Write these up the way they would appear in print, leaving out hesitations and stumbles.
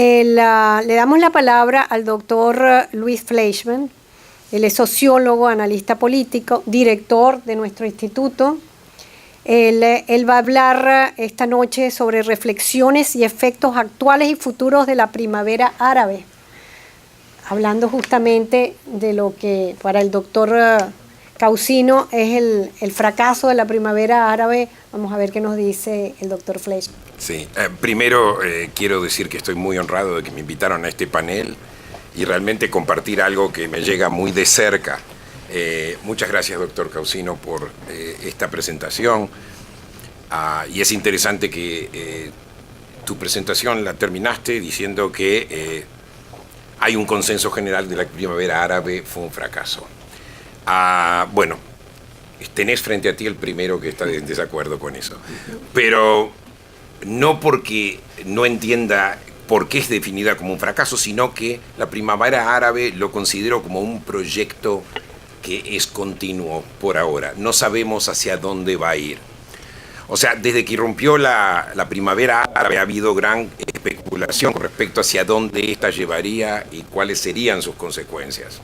Le damos la palabra al doctor Luis Fleischmann. Él es sociólogo, analista político, director de nuestro instituto. Él va a hablar esta noche sobre reflexiones y efectos actuales y futuros de la primavera árabe, hablando justamente de lo que para el doctor Causino es el fracaso de la primavera árabe. Vamos a ver qué nos dice el doctor Fleischmann. Sí, primero quiero decir que estoy muy honrado de que me invitaron a este panel y realmente compartir algo que me llega muy de cerca. Muchas gracias, doctor Causino, por esta presentación. Y es interesante que tu presentación la terminaste diciendo que hay un consenso general de la primavera árabe fue un fracaso. Bueno, tenés frente a ti el primero que está en desacuerdo con eso. Pero no porque no entienda por qué es definida como un fracaso, sino que la primavera árabe lo considero como un proyecto que es continuo por ahora. No sabemos hacia dónde va a ir. O sea, desde que irrumpió la primavera árabe ha habido gran especulación con respecto hacia dónde esta llevaría y cuáles serían sus consecuencias.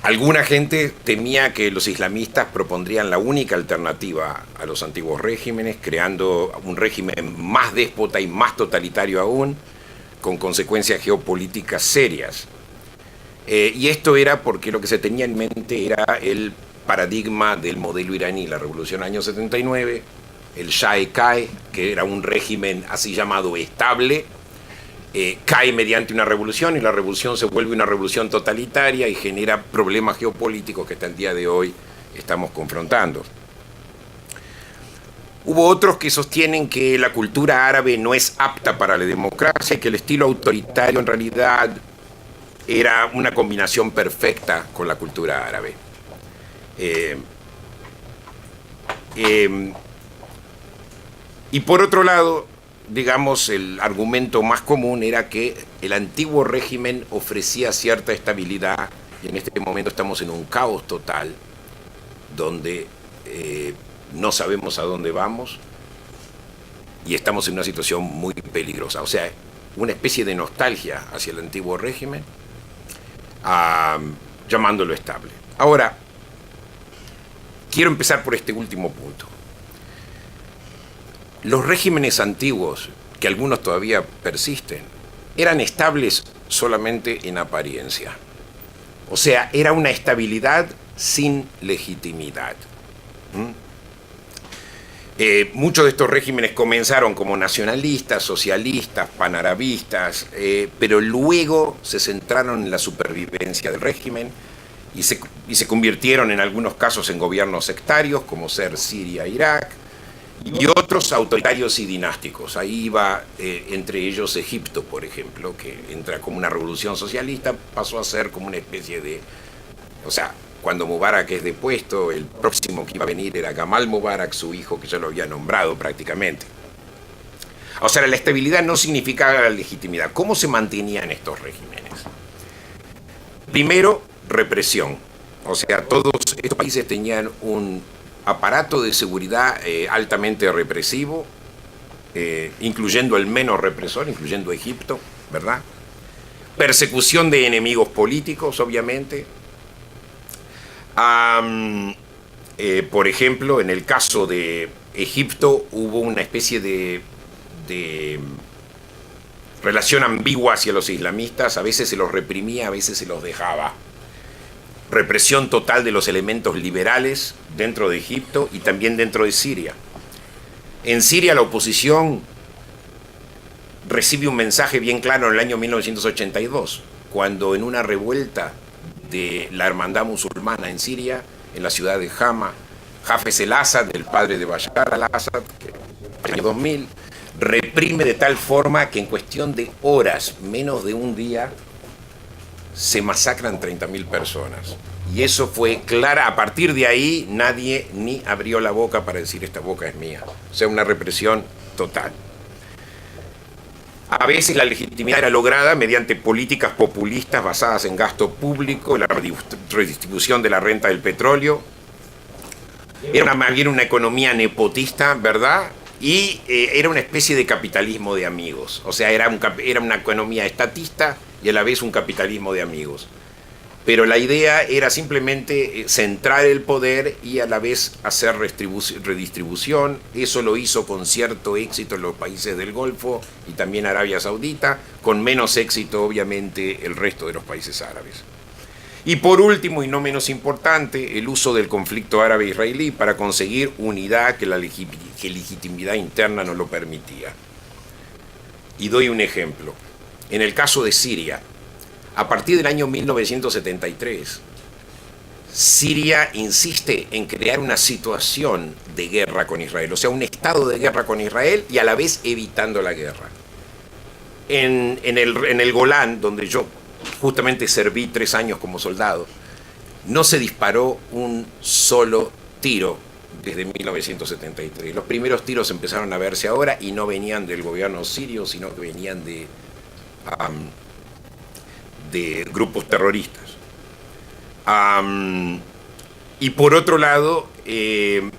Alguna gente temía que los islamistas propondrían la única alternativa a los antiguos regímenes, creando un régimen más déspota y más totalitario aún, con consecuencias geopolíticas serias. Y esto era porque lo que se tenía en mente era el paradigma del modelo iraní, la revolución del año 79, el Shah cae, que era un régimen así llamado estable, cae mediante una revolución y la revolución se vuelve una revolución totalitaria y genera problemas geopolíticos que hasta el día de hoy estamos confrontando. Hubo otros que sostienen que la cultura árabe no es apta para la democracia y que el estilo autoritario en realidad era una combinación perfecta con la cultura árabe. Y por otro lado, digamos, el argumento más común era que el antiguo régimen ofrecía cierta estabilidad y en este momento estamos en un caos total donde no sabemos a dónde vamos y estamos en una situación muy peligrosa. O sea, una especie de nostalgia hacia el antiguo régimen, llamándolo estable. Ahora, quiero empezar por este último punto. Los regímenes antiguos, que algunos todavía persisten, eran estables solamente en apariencia. O sea, era una estabilidad sin legitimidad. Muchos de estos regímenes comenzaron como nacionalistas, socialistas, panarabistas, pero luego se centraron en la supervivencia del régimen y se convirtieron en algunos casos en gobiernos sectarios, como ser Siria e Irak, y otros autoritarios y dinásticos. Ahí va entre ellos Egipto, por ejemplo, que entra como una revolución socialista, pasó a ser como una especie de... O sea, cuando Mubarak es depuesto, el próximo que iba a venir era Gamal Mubarak, su hijo, que ya lo había nombrado prácticamente. O sea, la estabilidad no significaba la legitimidad. ¿Cómo se mantenían estos regímenes? Primero, represión. O sea, todos estos países tenían un aparato de seguridad altamente represivo, incluyendo el menos represor, incluyendo Egipto, ¿verdad? Persecución de enemigos políticos, obviamente. Por ejemplo, en el caso de Egipto hubo una especie de relación ambigua hacia los islamistas. A veces se los reprimía, a veces se los dejaba. Represión total de los elementos liberales dentro de Egipto y también dentro de Siria. En Siria la oposición recibe un mensaje bien claro en el año 1982, cuando en una revuelta de la hermandad musulmana en Siria, en la ciudad de Hama, Hafez el-Assad, el padre de Bashar al-Assad, que en el año 2000, reprime de tal forma que en cuestión de horas, menos de un día, se masacran 30.000 personas. Y eso fue clara. A partir de ahí nadie ni abrió la boca para decir esta boca es mía. O sea, una represión total. A veces la legitimidad era lograda mediante políticas populistas basadas en gasto público, la redistribución de la renta del petróleo. Era más bien una economía nepotista, ¿verdad? Y era una especie de capitalismo de amigos. O sea, era una economía estatista y a la vez un capitalismo de amigos. Pero la idea era simplemente centrar el poder y a la vez hacer redistribución. Eso lo hizo con cierto éxito en los países del Golfo y también Arabia Saudita, con menos éxito obviamente el resto de los países árabes. Y por último, y no menos importante, el uso del conflicto árabe-israelí para conseguir unidad que la legitimidad interna no lo permitía. Y doy un ejemplo. En el caso de Siria, a partir del año 1973, Siria insiste en crear una situación de guerra con Israel, o sea, un estado de guerra con Israel y a la vez evitando la guerra. En el Golán, donde yo justamente serví 3 años como soldado, no se disparó un solo tiro desde 1973. Los primeros tiros empezaron a verse ahora y no venían del gobierno sirio, sino que venían de grupos terroristas. Y por otro lado,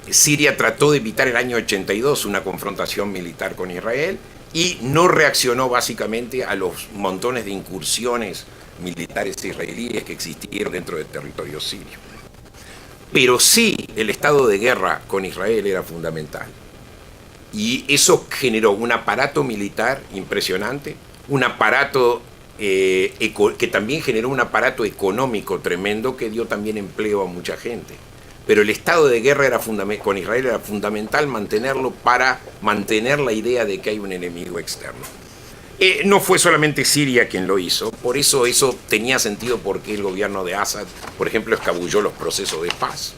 Siria trató de evitar el año 82 una confrontación militar con Israel y no reaccionó básicamente a los montones de incursiones militares israelíes que existieron dentro del territorio sirio. Pero sí, el estado de guerra con Israel era fundamental. Y eso generó un aparato militar impresionante, un aparato que también generó un aparato económico tremendo que dio también empleo a mucha gente. Pero el estado de guerra con Israel era fundamental mantenerlo para mantener la idea de que hay un enemigo externo. No fue solamente Siria quien lo hizo, por eso tenía sentido porque el gobierno de Assad, por ejemplo, escabulló los procesos de paz.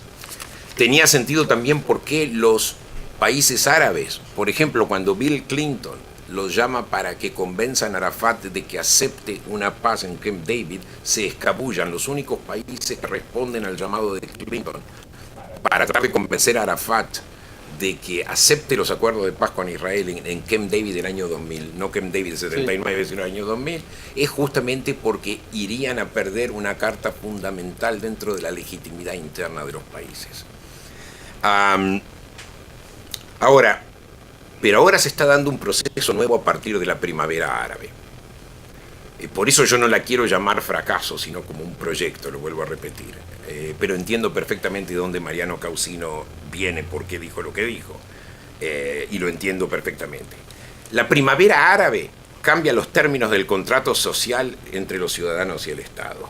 Tenía sentido también porque los países árabes, por ejemplo, cuando Bill Clinton los llama para que convenzan a Arafat de que acepte una paz en Camp David, se escabullan. Los únicos países que responden al llamado de Clinton para tratar de convencer a Arafat de que acepte los acuerdos de paz con Israel en Camp David del año 2000, no Camp David del 79, sino el año 2000, es justamente porque irían a perder una carta fundamental dentro de la legitimidad interna de los países. Pero ahora se está dando un proceso nuevo a partir de la primavera árabe. Por eso yo no la quiero llamar fracaso, sino como un proyecto, lo vuelvo a repetir. Pero entiendo perfectamente de dónde Mariano Causino viene, por qué dijo lo que dijo. Y lo entiendo perfectamente. La primavera árabe cambia los términos del contrato social entre los ciudadanos y el Estado.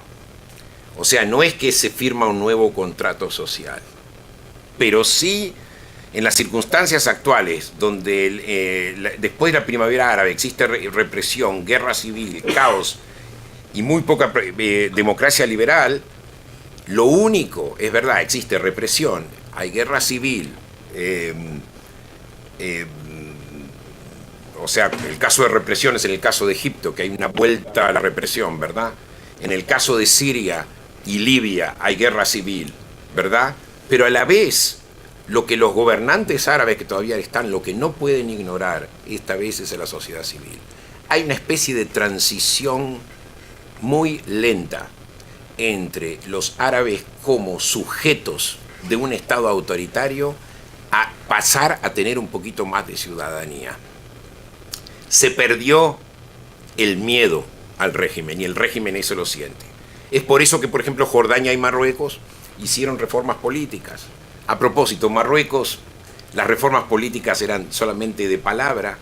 O sea, no es que se firma un nuevo contrato social, pero sí, en las circunstancias actuales, donde después de la primavera árabe existe represión, guerra civil, caos y muy poca democracia liberal, lo único, es verdad, existe represión, hay guerra civil, o sea, el caso de represión es en el caso de Egipto, que hay una vuelta a la represión, ¿verdad? En el caso de Siria y Libia hay guerra civil, ¿verdad? Pero a la vez, lo que los gobernantes árabes que todavía están, lo que no pueden ignorar esta vez es a la sociedad civil. Hay una especie de transición muy lenta entre los árabes como sujetos de un Estado autoritario a pasar a tener un poquito más de ciudadanía. Se perdió el miedo al régimen y el régimen eso lo siente. Es por eso que, por ejemplo, Jordania y Marruecos hicieron reformas políticas. A propósito, Marruecos, las reformas políticas eran solamente de palabra,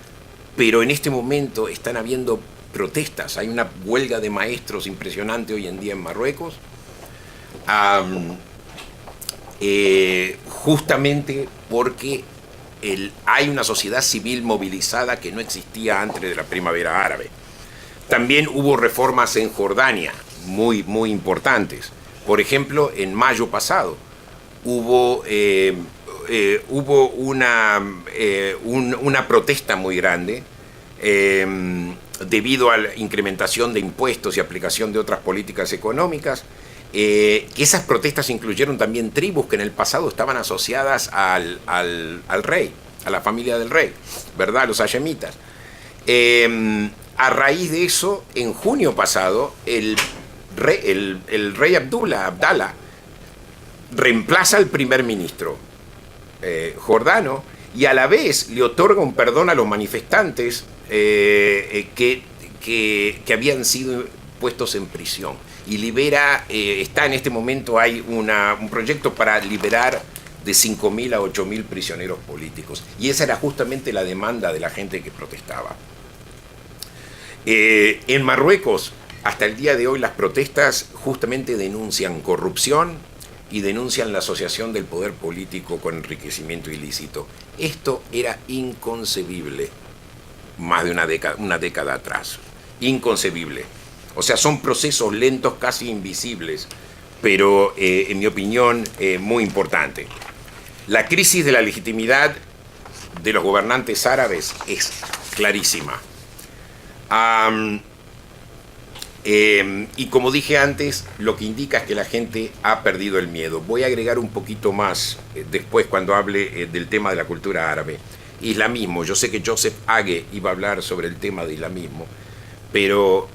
pero en este momento están habiendo protestas. Hay una huelga de maestros impresionante hoy en día en Marruecos, justamente porque hay una sociedad civil movilizada que no existía antes de la primavera árabe. También hubo reformas en Jordania, muy, muy importantes. Por ejemplo, en mayo pasado, hubo una protesta muy grande debido a la incrementación de impuestos y aplicación de otras políticas económicas, que esas protestas incluyeron también tribus que en el pasado estaban asociadas al rey, a la familia del rey, ¿verdad? Los hashemitas. A raíz de eso, en junio pasado, el rey Abdallah reemplaza al primer ministro jordano y a la vez le otorga un perdón a los manifestantes que habían sido puestos en prisión. Y libera, está en este momento, hay un proyecto para liberar de 5.000 a 8.000 prisioneros políticos. Y esa era justamente la demanda de la gente que protestaba. En Marruecos, hasta el día de hoy, las protestas justamente denuncian corrupción y denuncian la asociación del poder político con enriquecimiento ilícito. Esto era inconcebible más de una década atrás. Inconcebible. O sea, son procesos lentos, casi invisibles, pero en mi opinión muy importante. La crisis de la legitimidad de los gobernantes árabes es clarísima. Y como dije antes, lo que indica es que la gente ha perdido el miedo. Voy a agregar un poquito más después cuando hable del tema de la cultura árabe. Islamismo, yo sé que Joseph Agee iba a hablar sobre el tema de islamismo, pero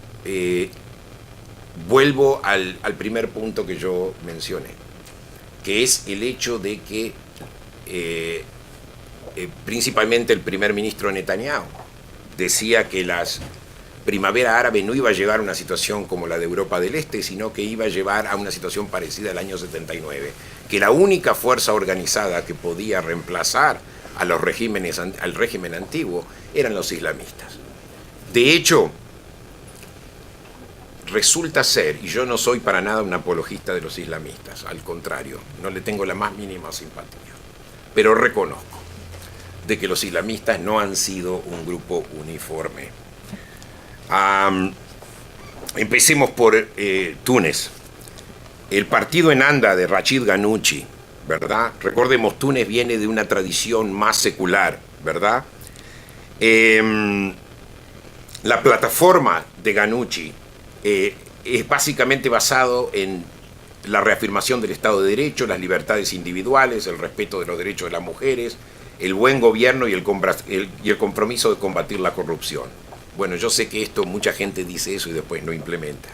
vuelvo al primer punto que yo mencioné, que es el hecho de que principalmente el primer ministro Netanyahu decía que la primavera árabe no iba a llevar a una situación como la de Europa del Este, sino que iba a llevar a una situación parecida al año 79, que la única fuerza organizada que podía reemplazar a los regímenes, al régimen antiguo eran los islamistas. De hecho, resulta ser, y yo no soy para nada un apologista de los islamistas, al contrario, no le tengo la más mínima simpatía, pero reconozco de que los islamistas no han sido un grupo uniforme. Empecemos por Túnez. El partido Ennahda de Rachid Ghannouchi, ¿verdad? Recordemos, Túnez viene de una tradición más secular, ¿verdad? La plataforma de Ghannouchi es básicamente basado en la reafirmación del Estado de Derecho, las libertades individuales, el respeto de los derechos de las mujeres, el buen gobierno y el compromiso de combatir la corrupción. Bueno, yo sé que esto mucha gente dice eso y después no implementa.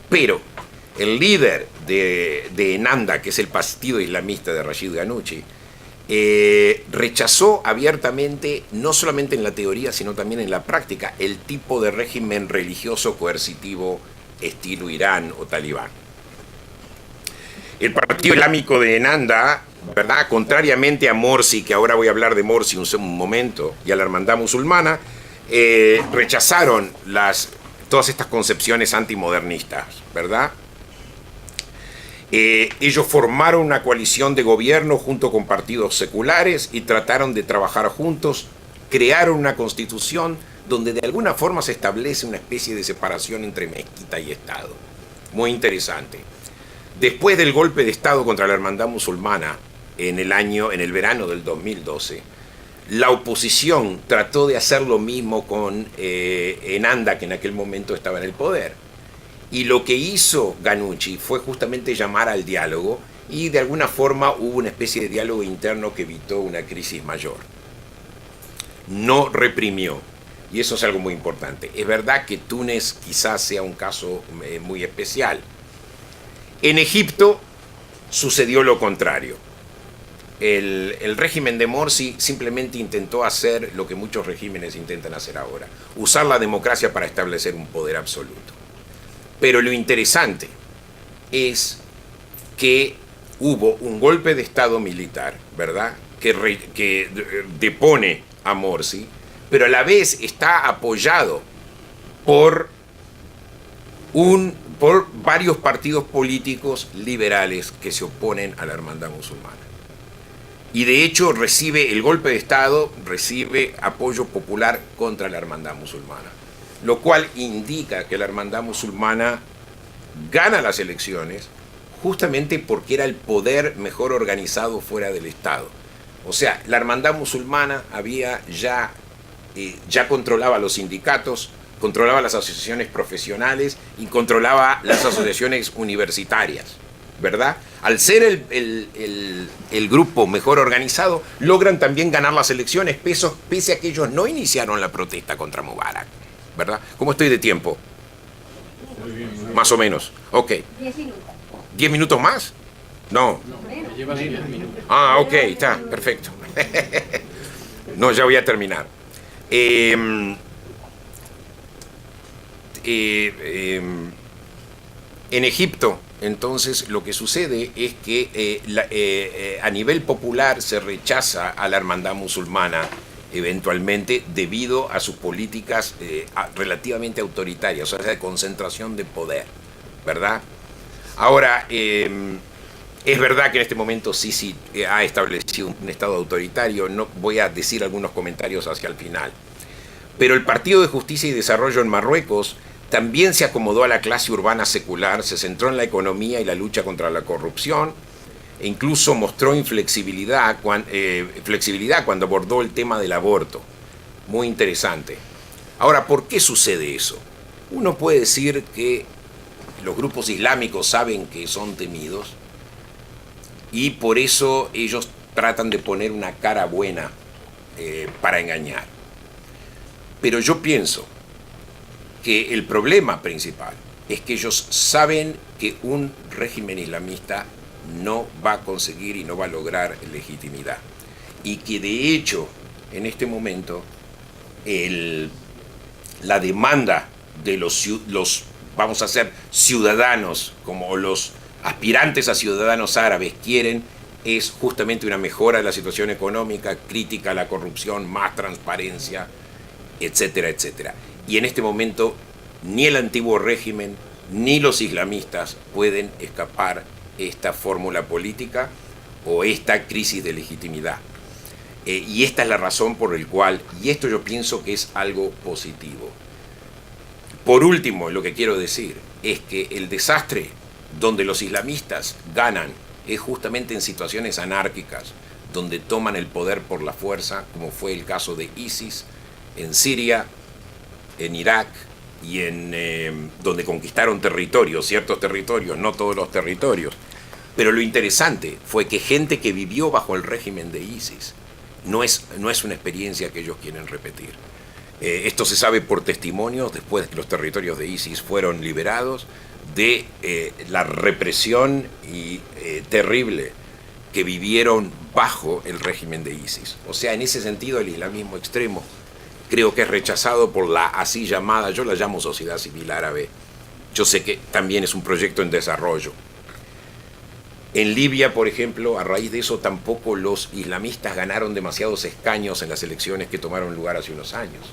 Pero el líder de Ennahda, que es el partido islamista de Rachid Ghannouchi, rechazó abiertamente, no solamente en la teoría, sino también en la práctica, el tipo de régimen religioso coercitivo estilo Irán o Talibán. El partido islámico de Ennahda, ¿verdad?, contrariamente a Morsi, que ahora voy a hablar de Morsi un momento, y a la hermandad musulmana, rechazaron todas estas concepciones antimodernistas, ¿verdad? Ellos formaron una coalición de gobierno junto con partidos seculares y trataron de trabajar juntos, crearon una constitución donde de alguna forma se establece una especie de separación entre mezquita y Estado. Muy interesante. Después del golpe de Estado contra la hermandad musulmana en el verano del 2012, la oposición trató de hacer lo mismo con Ennahda, que en aquel momento estaba en el poder. Y lo que hizo Ghannouchi fue justamente llamar al diálogo y de alguna forma hubo una especie de diálogo interno que evitó una crisis mayor. No reprimió. Y eso es algo muy importante. Es verdad que Túnez quizás sea un caso muy especial. En Egipto sucedió lo contrario. El régimen de Morsi simplemente intentó hacer lo que muchos regímenes intentan hacer ahora, usar la democracia para establecer un poder absoluto. Pero lo interesante es que hubo un golpe de Estado militar, ¿verdad?, que depone a Morsi, pero a la vez está apoyado por varios partidos políticos liberales que se oponen a la hermandad musulmana. Y de hecho el golpe de Estado recibe apoyo popular contra la hermandad musulmana, lo cual indica que la hermandad musulmana gana las elecciones justamente porque era el poder mejor organizado fuera del Estado. O sea, la hermandad musulmana ya controlaba los sindicatos, controlaba las asociaciones profesionales y controlaba las asociaciones universitarias, ¿verdad? Al ser el grupo mejor organizado, logran también ganar las elecciones, pese a que ellos no iniciaron la protesta contra Mubarak, ¿verdad? ¿Cómo estoy de tiempo? Más o menos. Ok. 10 minutos. ¿10 minutos más? No. Lleva 10 minutos. Ah, ok, está, perfecto. No, ya voy a terminar. En Egipto, entonces, lo que sucede es que a nivel popular se rechaza a la hermandad musulmana eventualmente debido a sus políticas relativamente autoritarias, o sea, de concentración de poder, ¿verdad? Ahora, es verdad que en este momento Sisi ha establecido un estado autoritario, no voy a decir algunos comentarios hacia el final, pero el Partido de Justicia y Desarrollo en Marruecos también se acomodó a la clase urbana secular, se centró en la economía y la lucha contra la corrupción, e incluso mostró flexibilidad cuando abordó el tema del aborto. Muy interesante. Ahora, ¿por qué sucede eso? Uno puede decir que los grupos islámicos saben que son temidos y por eso ellos tratan de poner una cara buena para engañar. Pero yo pienso que el problema principal es que ellos saben que un régimen islamista no va a conseguir y no va a lograr legitimidad. Y que de hecho, en este momento, la demanda de los, vamos a ser ciudadanos, como los aspirantes a ciudadanos árabes quieren, es justamente una mejora de la situación económica, crítica a la corrupción, más transparencia, etcétera, etcétera. Y en este momento, ni el antiguo régimen, ni los islamistas pueden escapar esta fórmula política o esta crisis de legitimidad. Y esta es la razón por la cual, y esto yo pienso que es algo positivo. Por último, lo que quiero decir es que el desastre donde los islamistas ganan es justamente en situaciones anárquicas, donde toman el poder por la fuerza, como fue el caso de ISIS en Siria, en Irak, y donde conquistaron territorios, ciertos territorios, no todos los territorios. Pero lo interesante fue que gente que vivió bajo el régimen de ISIS no es una experiencia que ellos quieren repetir. Esto se sabe por testimonios después de que los territorios de ISIS fueron liberados de la represión terrible que vivieron bajo el régimen de ISIS. O sea, en ese sentido el islamismo extremo creo que es rechazado por la así llamada, yo la llamo sociedad civil árabe. Yo sé que también es un proyecto en desarrollo. En Libia, por ejemplo, a raíz de eso tampoco los islamistas ganaron demasiados escaños en las elecciones que tomaron lugar hace unos años.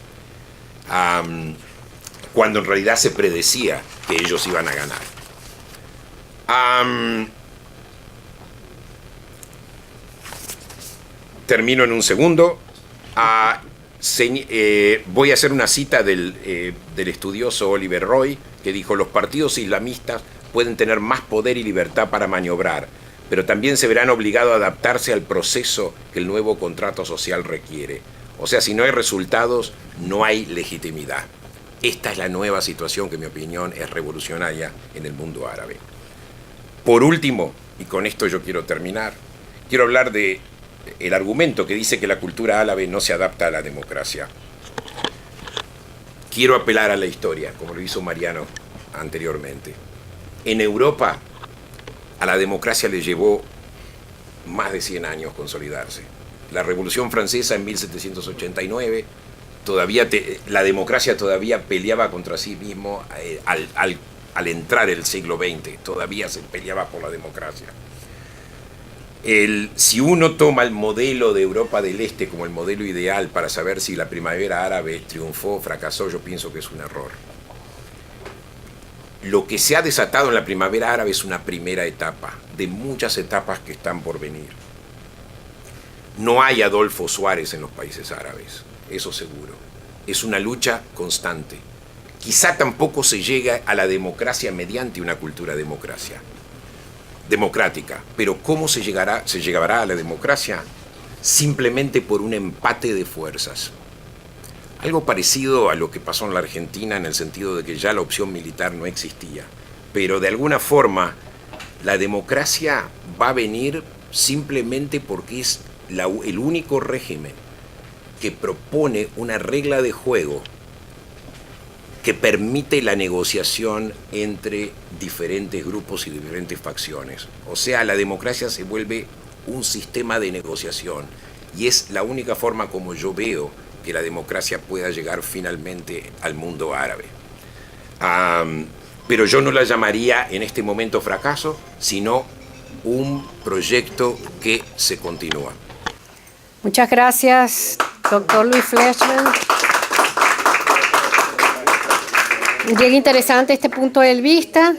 Cuando en realidad se predecía que ellos iban a ganar. Termino en un segundo. Voy a hacer una cita del estudioso Oliver Roy, que dijo: los partidos islamistas pueden tener más poder y libertad para maniobrar, pero también se verán obligados a adaptarse al proceso que el nuevo contrato social requiere. O sea, si no hay resultados, no hay legitimidad. Esta es la nueva situación que, en mi opinión, es revolucionaria en el mundo árabe. Por último, y con esto yo quiero terminar, quiero hablar de el argumento que dice que la cultura árabe no se adapta a la democracia. Quiero apelar a la historia, como lo hizo Mariano anteriormente. En Europa, a la democracia le llevó más de 100 años consolidarse. La Revolución Francesa en 1789, la democracia todavía peleaba contra sí mismo al entrar el siglo XX, todavía se peleaba por la democracia. Si uno toma el modelo de Europa del Este como el modelo ideal para saber si la primavera árabe triunfó o fracasó, yo pienso que es un error. Lo que se ha desatado en la primavera árabe es una primera etapa, de muchas etapas que están por venir. No hay Adolfo Suárez en los países árabes, eso seguro. Es una lucha constante. Quizá tampoco se llega a la democracia mediante una cultura democrática, pero ¿cómo se llegará a la democracia? Simplemente por un empate de fuerzas. Algo parecido a lo que pasó en la Argentina, en el sentido de que ya la opción militar no existía. Pero de alguna forma, la democracia va a venir simplemente porque es el único régimen que propone una regla de juego que permite la negociación entre diferentes grupos y diferentes facciones. O sea, la democracia se vuelve un sistema de negociación y es la única forma como yo veo que la democracia pueda llegar finalmente al mundo árabe. Pero yo no la llamaría en este momento fracaso, sino un proyecto que se continúa. Muchas gracias, doctor Louis Fleischmann. Bien interesante este punto de vista.